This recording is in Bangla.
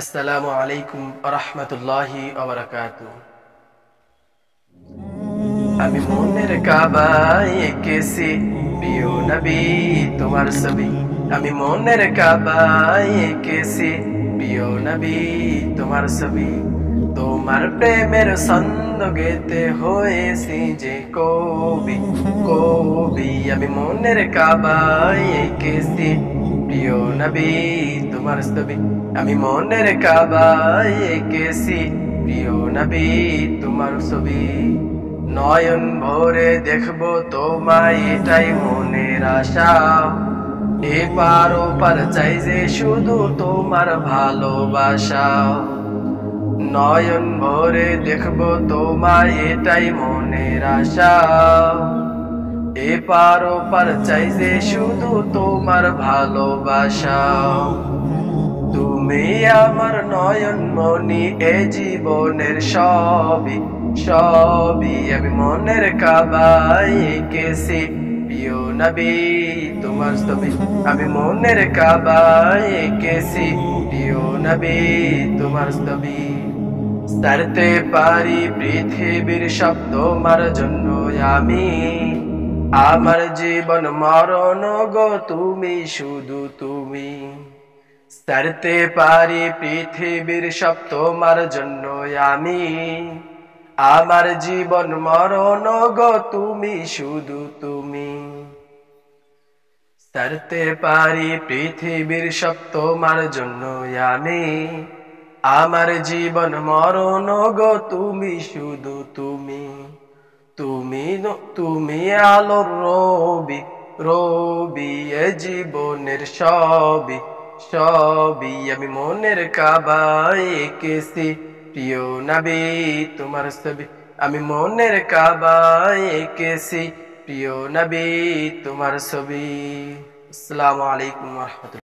আসসালামু আলাইকুম রাহমাতুল্লাহি ওয়া বারাকাতুহু। আমি মনের কাবায় এঁকেছি প্রিয় নবী তোমার ছবি। আমি মনের কাবায় এঁকেছি প্রিয় নবী তোমার ছবি। তোমার প্রেমের ছন্দ গেতে হয়েছি যে কবি কবি। আমি মনের কাবায় এঁকেছি প্রিয় নবী তোমার ছবি। আমি মনের কাবায় এঁকেছি প্রিয় নবী তোমার ছবি। নয়ন ভরে দেখবো তোমায় এটাই মনের আশা। এপার ওপার চাই যে শুধু তোমার ভালোবাসা। নয়ন ভরে দেখবো তোমায় এটাই মনের আশা। এপার ওপার চাই যে শুধু তোমার ভালোবাসা। তুমি আমার নয়ন মনি এ জীবনের সবই সবই। আমি মনের কাবায় এঁকেছি প্রিয় নবী তোমার ছবি। আমি মনের কাবায় এঁকেছি প্রিয় নবী তোমার ছবি। ছাড়তে পারি পৃথিবীর সব তোমার জন্য আমি। আমার জীবন মরণ গো তুমি শুধু তুমি। ছাড়তে পারি পৃথিবীর সব তোমার জন্য আমি। আমার জীবন মরণ গো তুমি শুধু তুমি। ছাড়তে পারি পৃথিবীর সব তোমার জন্য আমি। আমার জীবন মরণ গো তুমি শুধু তুমি। তুমি তুমি আলোর রবি রবি এ জীবনের সবই সবই। আমি মনের কাবায় এঁকেছি প্রিয় নবী তোমার ছবি। আমি মনের কাবায় এঁকেছি প্রিয় নবী তোমার ছবি। আসসালামু আলাইকুম ওয়া রাহমাতুল্লাহ।